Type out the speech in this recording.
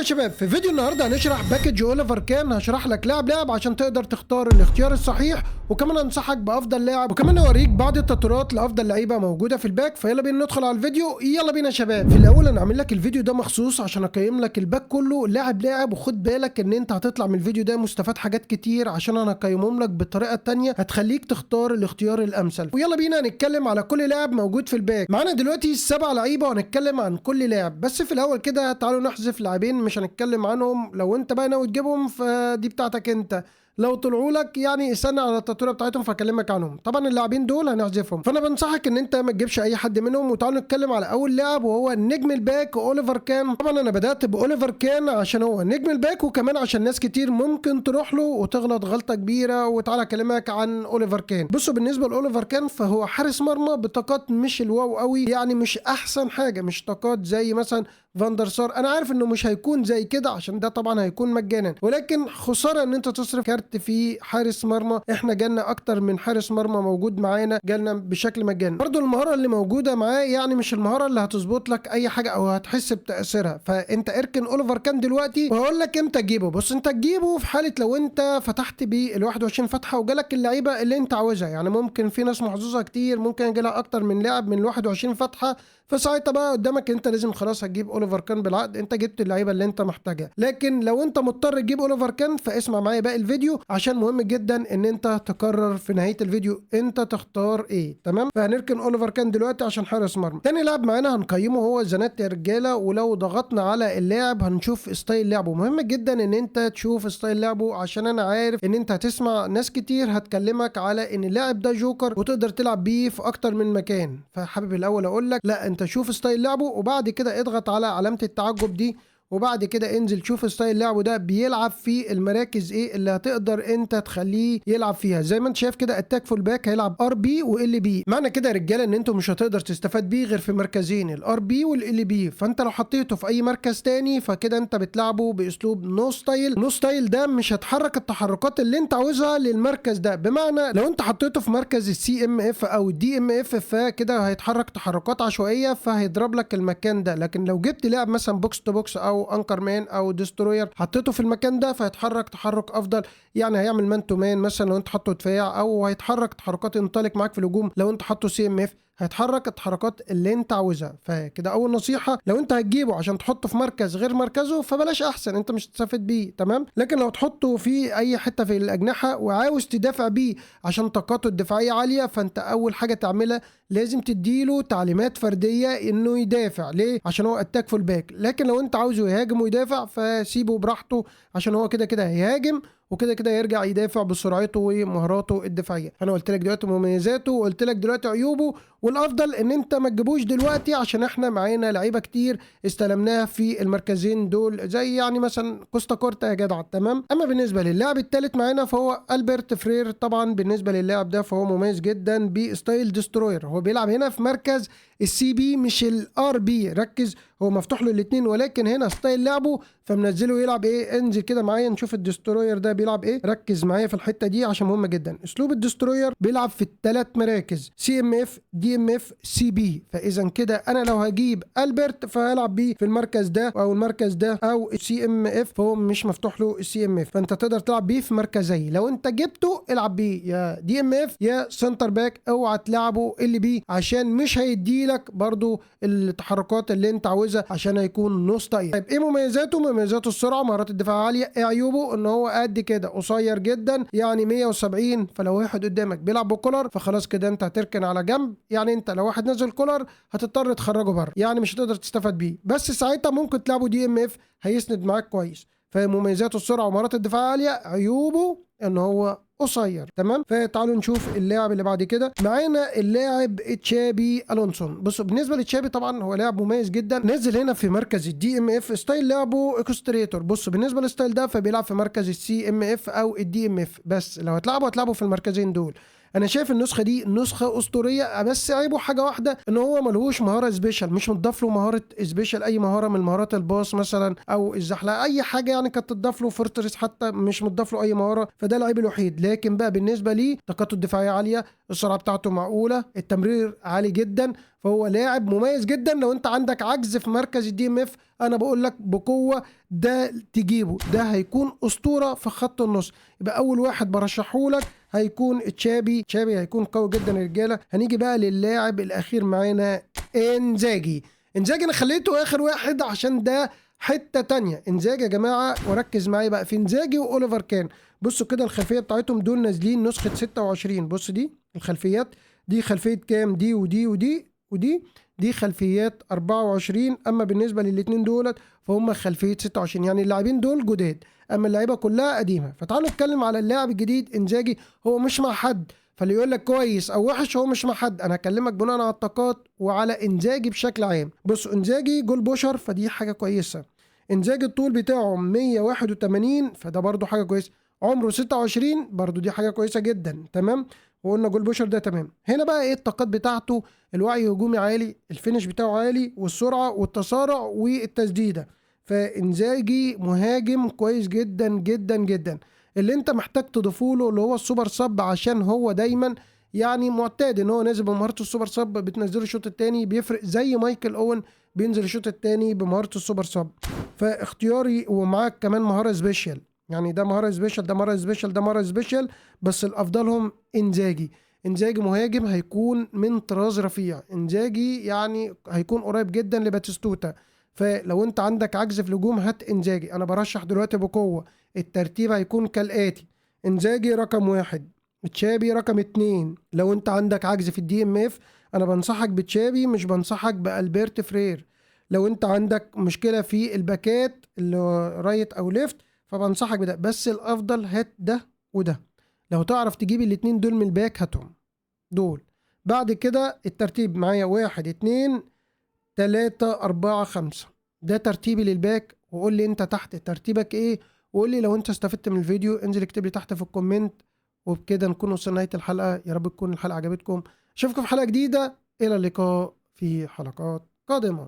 يلا شباب، في فيديو النهارده هنشرح باكج اوليفر كان. هشرح لك لاعب عشان تقدر تختار الاختيار الصحيح، وكمان انصحك بافضل لاعب، وكمان اوريك بعض التطورات لافضل لعيبه موجوده في الباك. فيلا بينا ندخل على الفيديو. يلا بينا يا شباب. في الاول انا عامل لك الفيديو ده مخصوص عشان اقيم لك الباك كله لاعب، وخد بالك ان انت هتطلع من الفيديو ده مستفاد حاجات كتير، عشان انا هقيمهم لك بطريقه تانية هتخليك تختار الاختيار الامثل. ويلا بينا نتكلم على كل لاعب موجود في الباك. معانا دلوقتي 7 لعيبه وهنتكلم عن كل لاعب، بس في الاول كده تعالوا نحذف لاعبين مش هنتكلم عنهم. لو انت بقى ناوي تجيبهم فدي بتاعتك انت، لو طلعوا لك يعني استنى على التطويره بتاعتهم فاكلمك عنهم. طبعا اللاعبين دول هنحذفهم، فانا بنصحك ان انت ما تجيبش اي حد منهم. وتعالوا نتكلم على اول لاعب وهو نجم الباك اوليفر كان. طبعا انا بدات باوليفر كان عشان هو نجم الباك، وكمان عشان ناس كتير ممكن تروح له وتغلط غلطه كبيره. وتعالى اكلمك عن اوليفر كان. بصوا، بالنسبه لاوليفر كان فهو حارس مرمى بطاقات مش الواو قوي، يعني مش احسن حاجه، مش طاقات زي مثلا فاندر سار. انا عارف انه مش هيكون زي كده عشان ده طبعا هيكون مجانا، ولكن خساره ان انت تصرف كارت في حارس مرمى. احنا جالنا اكتر من حارس مرمى موجود معانا جالنا بشكل مجاني. برضو المهاره اللي موجوده معاه يعني مش المهاره اللي هتظبط لك اي حاجه او هتحس بتاثيرها. فانت اركن اوليفر كان دلوقتي، وهقول لك امتى تجيبه. بص، انت تجيبه في حاله لو انت فتحت بيه ال 21 فتحه وجالك اللعيبه اللي انت عاوزها. يعني ممكن في ناس محظوظه كتير ممكن يجيلها اكتر من لاعب من ال 21 فتحه، فساعتها بقى قدامك انت لازم خلاص هتجيب اوليفر كان بالعقد. انت جبت اللعيبه اللي انت محتاجها. لكن لو انت مضطر تجيب اوليفر كان فاسمع معايا باقي الفيديو، عشان مهم جدا ان انت تقرر في نهايه الفيديو انت تختار ايه. تمام؟ فهنركن اوليفر كان دلوقتي عشان حارس مرمى. تاني لاعب معانا هنقيمه هو زنات يا رجاله. ولو ضغطنا على اللاعب هنشوف ستايل لعبه. مهم جدا ان انت تشوف ستايل لعبه، عشان انا عارف ان انت هتسمع ناس كتير هتكلمك على ان اللاعب ده جوكر وتقدر تلعب بيه في اكتر من مكان. فحابب الاول اقول لك لا، انت شوف ستايل لعبه وبعد كده اضغط على علامه التعجب دي، وبعد كده انزل شوف ستايل لعبه ده بيلعب في المراكز ايه اللي هتقدر انت تخليه يلعب فيها. زي ما انت شايف كده اتاك فول باك هيلعب ار بي وال بي. معنى كده يا رجاله ان انتوا مش هتقدر تستفاد بيه غير في مركزين، الار بي والال بي. فانت لو حطيته في اي مركز تاني فكده انت بتلعبه باسلوب نو ستايل. نو ستايل ده مش هتحرك التحركات اللي انت عاوزها للمركز ده. بمعنى لو انت حطيته في مركز السي ام اف او الدي ام اف فكده هيتحرك تحركات عشوائيه فهيضرب لك المكان ده. لكن لو جبت لاعب مثلا بوكس تو بوكس او انكر مان او ديستروير حطيته في المكان ده فهيتحرك تحرك افضل. يعني هيعمل مان تو مان مثلا لو انت حاطه دفاع، او هيتحرك تحركات ينطلق معاك في الهجوم لو انت حاطه سي ام اف. هيتحرك التحركات اللي انت عاوزها. فكده اول نصيحه، لو انت هتجيبه عشان تحطه في مركز غير مركزه فبلاش، احسن انت مش هتستفاد بيه. تمام؟ لكن لو تحطه في اي حته في الاجنحه وعاوز تدافع بيه عشان طاقاته الدفاعيه عاليه، فانت اول حاجه تعملها لازم تديله تعليمات فرديه انه يدافع. ليه؟ عشان هو اتاك فول باك. لكن لو انت عاوزه يهاجم ويدافع فسيبه براحته، عشان هو كده كده هيهاجم وكده كده يرجع يدافع بسرعته ومهاراته الدفاعيه. انا قلت لك دلوقتي مميزاته وقلت لك دلوقتي عيوبه، والافضل ان انت ما تجيبوش دلوقتي عشان احنا معانا لعيبه كتير استلمناها في المركزين دول، زي يعني مثلا كوستا كورتا يا جدع. تمام؟ اما بالنسبه للاعب الثالث معانا فهو البرت فرير. طبعا بالنسبه للاعب ده فهو مميز جدا بستايل ديستروير. هو بيلعب هنا في مركز السي بي مش الار بي، ركز، هو مفتوح له الاثنين، ولكن هنا ستايل لعبه فمنزله يلعب ايه. انزل كده معايا نشوف الدستروير ده بيلعب ايه. ركز معايا في الحته دي عشان مهمه جدا. اسلوب الدستروير بيلعب في الثلاث مراكز سي ام اف دي ام اف سي بي. فاذا كده انا لو هجيب البرت فهلعب بيه في المركز ده او المركز ده او السي ام اف، فهو مش مفتوح له السي ام اف، فانت تقدر تلعب بيه في مركزي. لو انت جبته العب بيه يا دي ام اف يا سنتر باك. اوعى تلعبه ال بي عشان مش هيديلك برضو التحركات اللي انت عاوزها عشان هيكون نو ستايل. طيب ايه مميزاته؟ مميزاته السرعه، مهارات الدفاع عاليه. ايه عيوبه؟ ان هو قد كده قصير جدا يعني 170. فلو واحد قدامك بيلعب بكولر فخلاص كده انت هتركن على جنب. يعني انت لو واحد نزل كولر هتضطر تخرجه بره، يعني مش هتقدر تستفاد بيه. بس ساعتها ممكن تلعبه دي ام اف هيسند معاك كويس. فمميزاته السرعه ومهارات الدفاع عاليه. عيوبه ان هو قصير. تمام؟ فتعالوا نشوف اللاعب اللي بعد كده. معانا اللاعب تشابي الونسون. بصوا، بالنسبه لتشابي طبعا هو لاعب مميز جدا، نزل هنا في مركز الدي ام اف. ستايل لعبه اكستريتور. بصوا بالنسبه للستايل ده فبيلعب في مركز السي ام اف او الدي ام اف، بس لو هتلعبه في المركزين دول. انا شايف النسخه دي نسخه اسطوريه، بس عيبه حاجه واحده ان هو ملهوش مهاره سبيشال، مش متضاف له مهاره سبيشال، اي مهاره من مهارات الباص مثلا او الزحلقه، اي حاجه يعني كانت تضاف له. فورتريس حتى مش متضاف له اي مهاره، فده العيب الوحيد. لكن بقى بالنسبه لي طاقته الدفاعيه عاليه، السرعه بتاعته معقوله، التمرير عالي جدا، فهو لاعب مميز جدا. لو انت عندك عجز في مركز الدي ام اف انا بقول لك بقوه ده تجيبه، ده هيكون اسطوره في خط النص. يبقى اول واحد برشحه لك هيكون تشابي هيكون قوي جدا يا رجاله. هنيجي بقى للاعب الاخير معانا انزاجي. انزاجي انا خليته اخر واحد عشان ده حته تانية. انزاجي يا جماعه، وركز معايا بقى في انزاجي واوليفر كان. بصوا كده الخلفيه بتاعتهم دول نازلين نسخه 26. بص دي الخلفيات، دي خلفيه كام؟ دي ودي ودي ودي، دي خلفيات 24. اما بالنسبه للاثنين دولت فهم خلفيه 26، يعني اللاعبين دول جداد اما اللعيبه كلها قديمه. فتعالوا نتكلم على اللاعب الجديد انزاجي. هو مش مع حد، فاللي يقول لك كويس او وحش هو مش مع حد، انا هكلمك بناء على الطاقات وعلى انزاجي بشكل عام. بص انزاجي جول بوشر فدي حاجه كويسه. انزاجي الطول بتاعه 181 فده برضو حاجه كويسه. عمره 26 برضو دي حاجه كويسه جدا. تمام، وقلنا جول بوشر ده تمام. هنا بقى ايه الطاقات بتاعته؟ الوعي الهجومي عالي، الفينش بتاعه عالي، والسرعه والتسارع والتسديده. فانزاجي مهاجم كويس جدا جدا جدا. اللي انت محتاج تضيفه له اللي هو السوبر صب، عشان هو دايما يعني معتاد ان هو نازل بمهارته السوبر صب، بتنزله الشوط الثاني بيفرق زي مايكل اوين بينزل الشوط الثاني بمهارته السوبر صب. فاختياري ومعاك كمان مهاره سبيشال، يعني ده مهاره سبيشال، ده مهاره سبيشال، ده مهاره سبيشال، بس الافضلهم انزاجي. انزاجي مهاجم هيكون من طراز رفيع. انزاجي يعني هيكون قريب جدا لباتيستوتا. فلو انت عندك عجز في الهجوم هات انزاجي. انا برشح دلوقتي بقوه. الترتيب هيكون كالاتي: انزاجي رقم 1، تشابي رقم 2. لو انت عندك عجز في الدي ام اف انا بنصحك بتشابي، مش بنصحك بالبرت فرير. لو انت عندك مشكله في الباكات اللي رايت او ليفت فبنصحك بده، بس الافضل هات ده وده. لو تعرف تجيب الاتنين دول من الباك هاتهم دول. بعد كده الترتيب معايا 1 2 3 4 5، ده ترتيبي للباك. وقول لي انت تحت ترتيبك ايه، وقول لي لو انت استفدت من الفيديو انزل اكتب لي تحت في الكومنت. وبكده نكون وصلنا نهاية الحلقة. يا رب تكون الحلقة عجبتكم. اشوفكم في حلقة جديدة. الى اللقاء في حلقات قادمة.